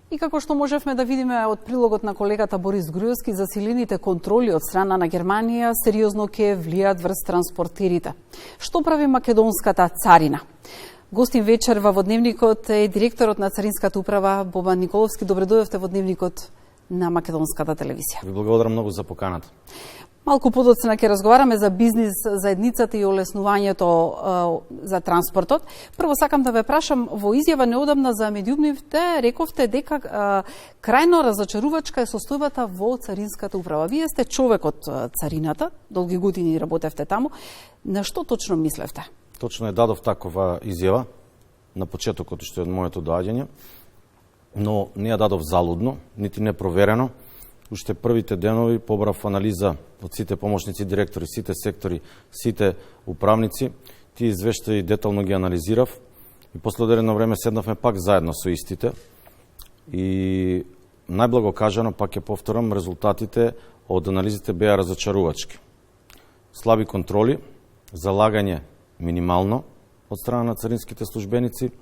И како што можевме да видиме од прилогот на колегата Борис Груевски, засилените контроли од страна на Германија сериозно ќе влијат врз транспортерите. Што прави македонската царина? Гостин вечер во Дневникот е директорот на Царинската управа Бобан Николовски. Добре дојдовте во Дневникот на македонската телевизија. Ви благодарам многу за поканата. Малку подоцна ќе разговараме за бизнис заедницата и олеснувањето за транспортот. Прво сакам да ве прашам, во изјава неодамна за медиумивте рековте дека крајно разочарувачка е состојбата во Царинската управа. Вие сте човек од царината, долги години работевте таму. На што точно мислевте? Точно дадов такова изјава на почетокот што е од моето доаѓање, но не ја дадов залудно, нити непроверено. Уште првите денови побрав анализа од сите помошници директори, сите сектори, сите управници. Тие извештаи детално ги анализирав и после одредено време седнавме пак заедно со истите. И најблаго кажано, пак ќе повторам, резултатите од анализите беа разочарувачки. Слаби контроли, залагање минимално од страна на царинските службеници.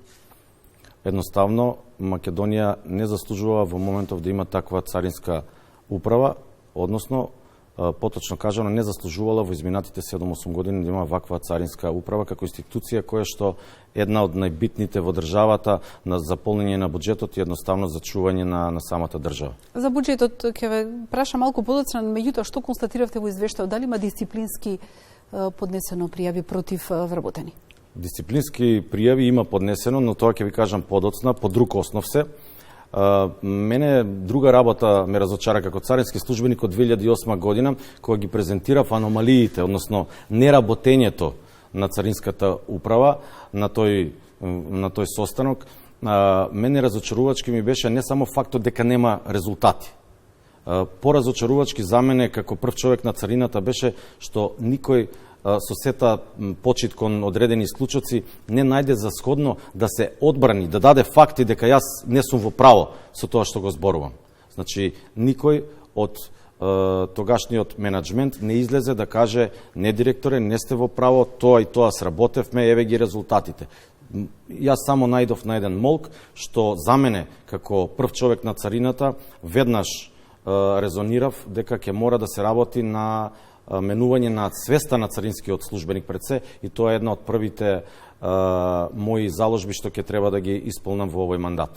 Едноставно, Македонија не заслужува во моментов да има таква царинска управа, односно, поточно кажано, не заслужувала во изминатите 7-8 години да има ваква царинска управа како институција која што една од најбитните во државата на заполнење на буџетот и едноставно за чување на самата држава. За буџетот ќе ве прашам малку подоцна, меѓутоа што констатиравте во извештајот, дали има дисциплински поднесено пријави против вработени? Дисциплински пријави има поднесено, но тоа ќе ви кажам подоцна, по друг основ се. Мене друга работа ме разочара како царински службеник од 2008 година, кога ги презентирав аномалиите, односно неработењето на царинската управа на тој состанок. Мене разочарувачки ми беше не само фактот дека нема резултати. Поразочарувачки за мене како прв човек на царината беше што никој со сета почит кон одредени случаи не најде за сходно да се одбрани, да даде факти дека јас не сум во право со тоа што го зборувам. Значи, никој од тогашниот менеджмент не излезе да каже не директоре, не сте во право, тоа и тоа сработевме, еве ги резултатите. Јас само најдов на еден молк, што за мене, како прв човек на царината, веднаш резонирав дека ќе мора да се работи на менување на свеста на царинскиот службеник пред се, и тоа е една од првите мои заложби што ќе треба да ги исполнам во овој мандат.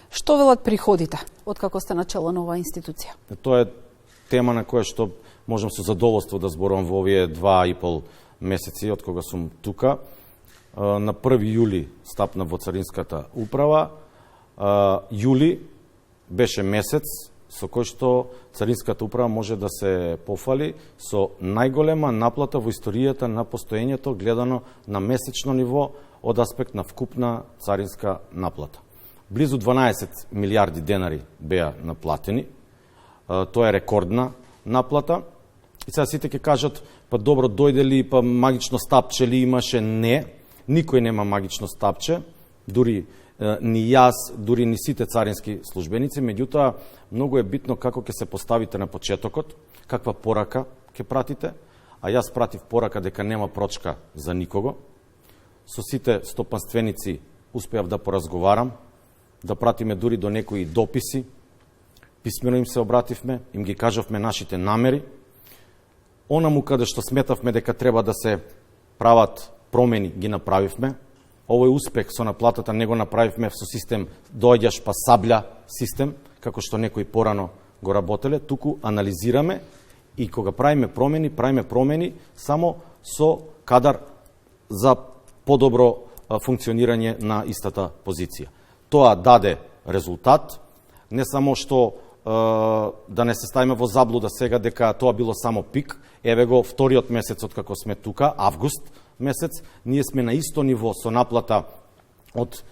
Што велат приходите од како сте начело на оваа институција? Тоа е тема на која што можам со задоволство да зборувам во овие 2,5 месеци од кога сум тука. На 1 јули стапна во Царинската управа. Јули беше месец со кој што Царинската управа може да се пофали со најголема наплата во историјата на постоењето гледано на месечно ниво од аспект на вкупна царинска наплата. Близу 12 милиарди денари беа наплатени. Тоа е рекордна наплата. И сега сите ќе кажат, па добро, дојде ли, па магично стапче ли имаше? Не, никој нема магично стапче, дури ни јас, дури ни сите царински службеници, меѓутоа многу е битно како ќе се поставите на почетокот, каква порака ќе пратите, а јас пратив порака дека нема прочка за никого. Со сите стопанственици успеав да поразговарам, да пратиме дури до некои дописи, писмено им се обративме, им ги кажавме нашите намери. Онаму каде што сметавме дека треба да се прават промени, ги направивме. Овој успех со наплатата не го направивме со систем доаѓаш па сабља систем, како што некои порано го работеле, туку анализираме и кога правиме промени само со кадар за подобро функционирање на истата позиција. Тоа даде резултат, не само што да не се ставиме во заблуда сега дека тоа било само пик. Еве го вториот месец од како сме тука, август месец, ние сме на исто ниво со наплата од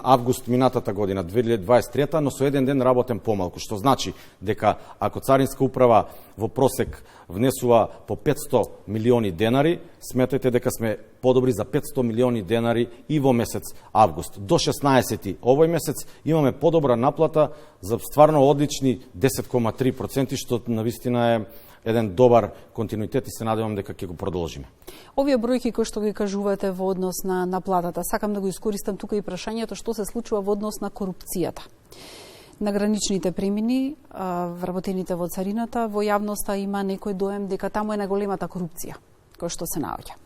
август минатата година, 2023, но со еден ден работен помалку, што значи дека ако Царинска управа во просек внесува по 500 милиони денари, сметајте дека сме подобри за 500 милиони денари и во месец август. До 16 овој месец имаме подобра наплата за стварно одлични 10,3%, што навистина е еден добар континуитет и се надевам дека ќе го продолжиме. Овие бројки кои што ги кажувате во однос на платата, сакам да го искористам тука и прашањето што се случува во однос на корупцијата. На граничните премини, вработените во царината, во јавноста има некој доем дека таму е најголемата корупција која што се наоѓа.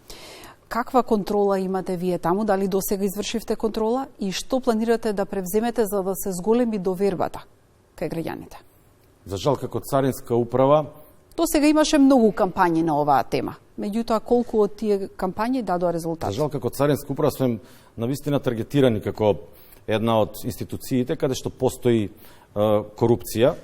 Каква контрола имате вие таму? Дали досега извршивте контрола и што планирате да превземете за да се зголеми довербата кај граѓаните? За жал, како царинска управа, Досега имаше многу кампањи на оваа тема. Меѓутоа, колку од тие кампањи дадоа резултат? за жал, како царинска управа сме навистина таргетирани како една од институциите каде што постои корупција.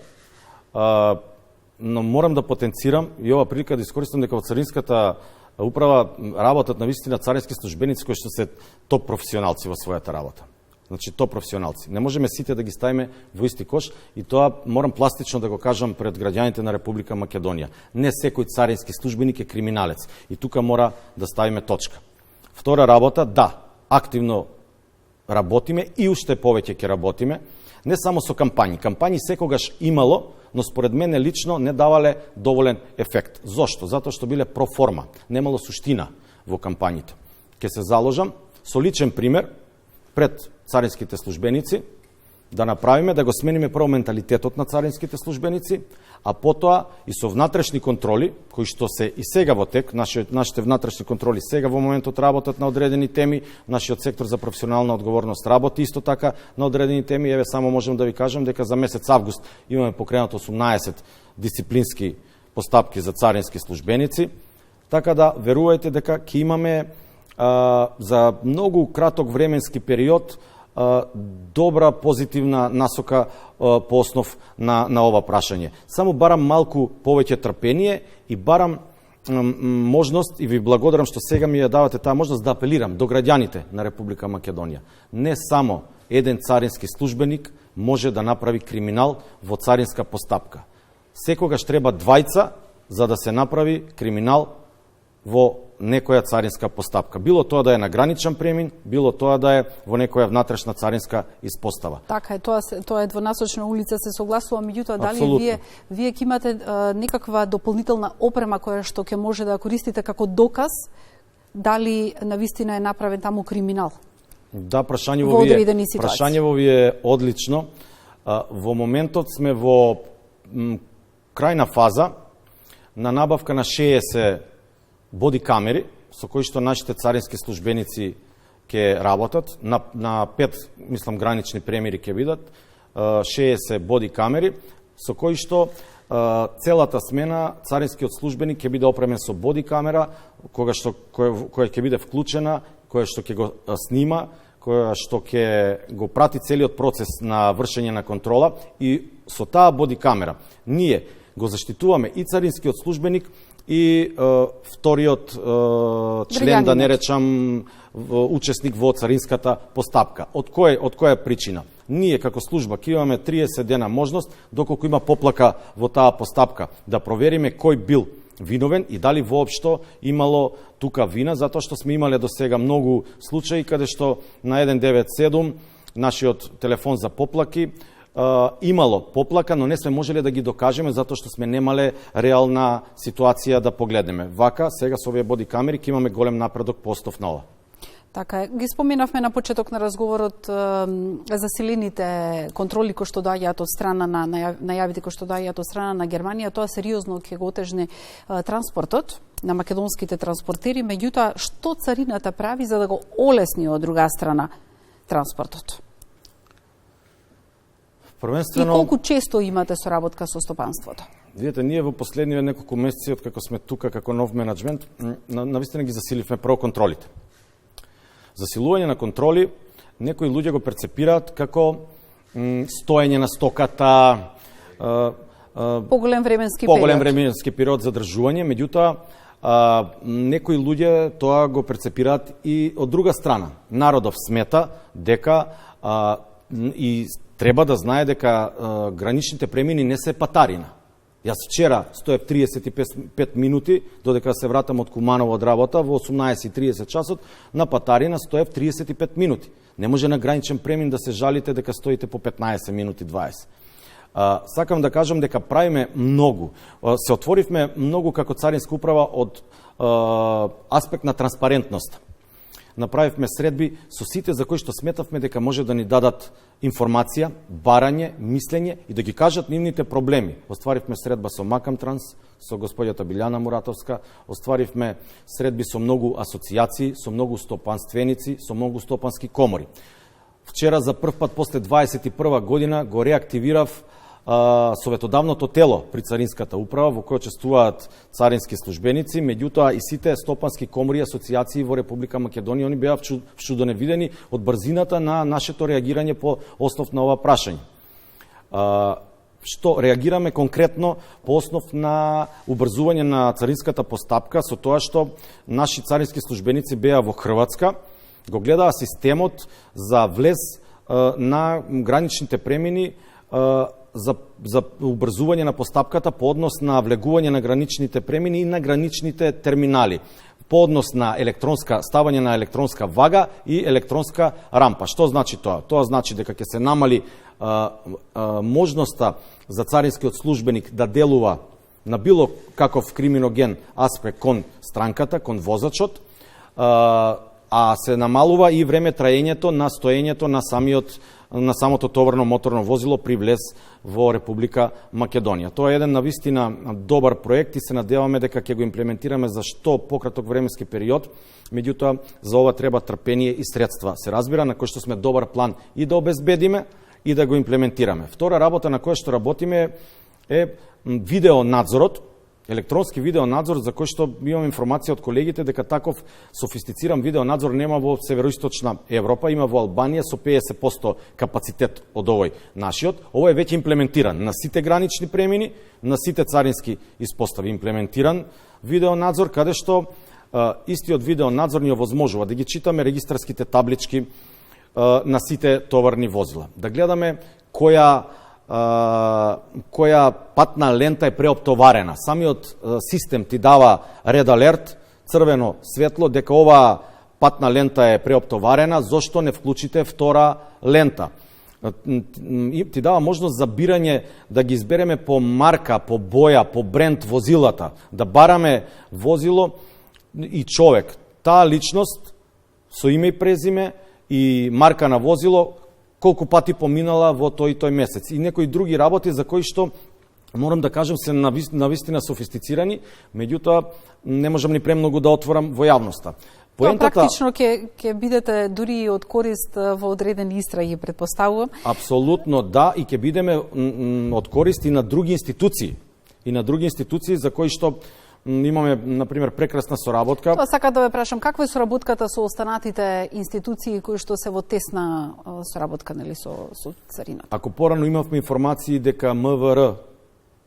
Но морам да потенцирам и ова прилика да искористам дека во царинската управа работат навистина царински службеници кои што се топ професионалци во својата работа. Значи, топ професионалци. Не можеме сите да ги ставиме во исти кош и тоа морам пластично да го кажам пред граѓаните на Република Македонија. Не секој царински службеник е криминалец и тука мора да ставиме точка. Втора работа, да, активно работиме и уште повеќе ќе работиме, не само со кампањи. Кампањи секогаш имало, но според мене лично не давале доволен ефект. Зошто? Затоа што биле проформа, немало суштина во кампањите. Ке се заложам со личен пример пред царинските службеници да направиме, да го смениме прво менталитетот на царинските службеници, а потоа и со внатрешни контроли, кои што се и сега во тек, нашите внатрешни контроли сега во моментот работат на одредени теми, нашиот сектор за професионална одговорност работи исто така на одредени теми. Еве само можам да ви кажам дека за месец август имаме покренато 18 дисциплински постапки за царински службеници, така да верувајте дека ќе имаме за многу краток временски период добра, позитивна насока по основ на ова прашање. Само барам малку повеќе трпение и барам можност и ви благодарам што сега ми ја давате таа можност да апелирам до граѓаните на Република Македонија. Не само еден царински службеник може да направи криминал во царинска постапка. Секогаш треба двајца за да се направи криминал во некоја царинска постапка. Било тоа да е на граничен премин, било тоа да е во некоја внатрешна царинска испостава. Така е, тоа е двонасочна улица, се согласувам, меѓутоа дали вие ќе имате некаква дополнителна опрема која што ќе може да користите како доказ дали навистина е направен таму криминал? Да, прашањево ви е одлично. Во моментот сме во крајна фаза на набавка на 60 боди камери, со кои што нашите царински службеници ќе работат, на 5, мислам, гранични премири ќе бидат, 60 боди камери, со кои што целата смена царинскиот службеник ќе биде опремен со боди камера, која ќе биде вклучена, која што ќе го снима, која што ќе го прати целиот процес на вршење на контрола, и со таа боди камера ние го заштитуваме и царинскиот службеник и вториот член, да не речам учесник во царинската постапка. Од која причина? Ние како служба ќе имаме 30 дена можност, доколку има поплака во таа постапка, да провериме кој бил виновен и дали воопшто имало тука вина, затоа што сме имале до сега многу случаи каде што на 197 нашиот телефон за поплаки имало поплака, но не сме можеле да ги докажеме затоа што сме немале реална ситуација да погледнеме. Вака, сега со овие боди камери ќе имаме голем напредок по основ на ова. Така е. Ги споменавме на почеток на разговорот засилените контроли кои што доаѓаат од страна на најавите кои што доаѓаат од страна на Германија. Тоа сериозно ќе го отежне транспортот на македонските транспортери. Меѓутоа, што царината прави за да го олесни од друга страна транспортот? Првенствено, и колку често имате соработка со стопанството? Видете, ние во последниве неколку месеци од како сме тука како нов менаџмент, навистина ги засиливме прво контролите. Засилување на контроли, некои луѓе го перцепираат како стоење на стоката, поголем временски период задржување, меѓутоа некои луѓе тоа го перцепираат и од друга страна. Народов смета дека и треба да знае дека граничните премини не се патарина. Јас вчера стоев 35 минути, додека се вратам од Куманово од работа, во 18:30 часот, на патарина стоев 35 минути. Не може на граничен премин да се жалите дека стоите по 15 минути 20. Сакам да кажам дека правиме многу. Се отворивме многу како царинска управа од аспект на транспарентност. направивме средби со сите за кои што сметавме дека може да ни дадат информација, барање, мислење и да ги кажат нивните проблеми. Остваривме средба со Макам Транс, со господјата Билјана Муратовска, остваривме средби со многу асоцијации, со многу стопанственици, со многу стопански комори. Вчера за прв пат после 21 година го реактивирав советодавното тело при Царинската управа во кој учествуваат царински службеници, меѓутоа и сите стопански комори и асоцијации во Република Македонија, они беа вчудоневидени од брзината на нашето реагирање по основ на ова прашање. Што реагираме конкретно по основ на убрзување на царинската постапка со тоа што наши царински службеници беа во Хрватска, го гледаа системот за влез на граничните премини за убрзување на постапката по однос на влегување на граничните премини и на граничните терминали, по однос на ставање на електронска вага и електронска рампа. Што значи тоа? Тоа значи дека ќе се намали можноста за царинскиот службеник да делува на било каков криминоген аспект кон странката, кон возачот, а се намалува и време траењето на стоењето на самото товарно моторно возило при влез во Република Македонија. Тоа е еден навистина добар проект и се надеваме дека ќе го имплементираме за што пократок временски период, меѓутоа за ова треба трпение и средства. Се разбира на кој што сме добар план и да обезбедиме и да го имплементираме. Втора работа на која што работиме е видеонадзорот, електронски видеонадзор за кој што имам информација од колегите дека таков софистициран видеонадзор нема во североисточна Европа, има во Албанија со 50% капацитет од овој нашиот. Ово е веќе имплементиран на сите гранични премини, на сите царински испостави имплементиран видеонадзор, каде што истиот видеонадзор ни овозможува да ги читаме регистарските таблички на сите товарни возила. Да гледаме која патна лента е преоптоварена. Самиот систем ти дава ред алерт, црвено светло, дека оваа патна лента е преоптоварена, зошто не вклучите втора лента. Ти дава можност за бирање, да ги избереме по марка, по боја, по бренд возилата, да бараме возило и човек. Таа личност со име и презиме и марка на возило, колку пати поминала во тој и тој месец. И некои други работи за кои што, морам да кажем, се навистина софистицирани, меѓутоа не можам ни премногу да отворам во јавноста. Практично ќе бидете дури и од корист во одредени истраги, предпоставувам. Апсолутно да, и ќе бидеме од корист и на други институции. И на други институции за кои што имаме, например, прекрасна соработка. Тоа сакам да ве прашам, каква е соработката со останатите институции кои што се во тесна соработка, нели, со царината? Ако порано имавме информации дека МВР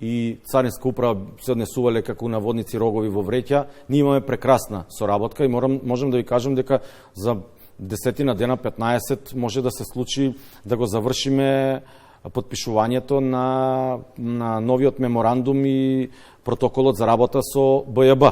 и Царинска управа се однесувале како наводници рогови во вреќа, ние имаме прекрасна соработка и можем да ви кажем дека за 10 дена, 15 може да се случи да го завршиме подпишувањето на новиот меморандум и протоколот за работа со БЈБ.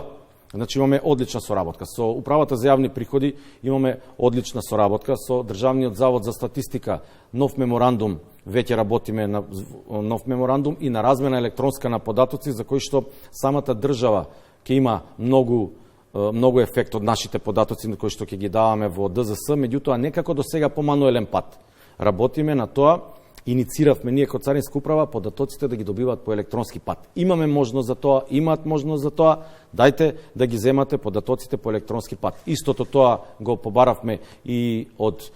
Значи имаме одлична соработка. Со Управата за јавни приходи имаме одлична соработка. Со Државниот завод за статистика нов меморандум, веќе работиме на нов меморандум и на размена електронска на податоци за кои што самата држава ќе има многу ефект од нашите податоци кои што ќе ги даваме во ДЗС, меѓутоа некако до сега по мануелен пат. Работиме на тоа. Иницииравме ние како Царинска управа податоците да ги добиваат по електронски пат. Имаме можност за тоа, имаат можност за тоа, дајте да ги земате податоците по електронски пат. Истото тоа го побаравме и од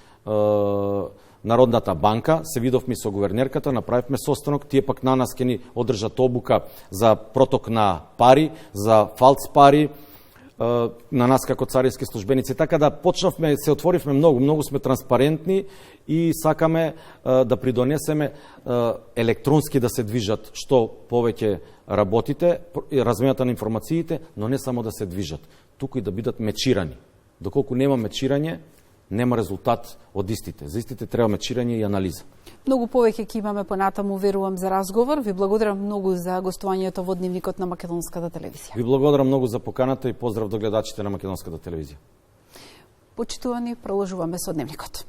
Народната банка, се видовме со гувернерката, направивме состанок, тие пак на нас ќе ни одржат обука за проток на пари, за фалц пари, на нас како царински службеници. Така да почнавме, се отворивме многу сме транспарентни и сакаме да придонесеме електронски да се движат што повеќе работите, размената на информациите, но не само да се движат, туку и да бидат мечирани. Доколку нема мечирање, нема резултат од истите. За истите треба мечирање и анализа. Многу повеќе ќе имаме понатаму, верувам, за разговор. Ви благодарам многу за гостувањето во Дневникот на Македонската телевизија. Ви благодарам многу за поканата и поздрав до гледачите на Македонската телевизија. Почитувани, продолжуваме со Дневникот.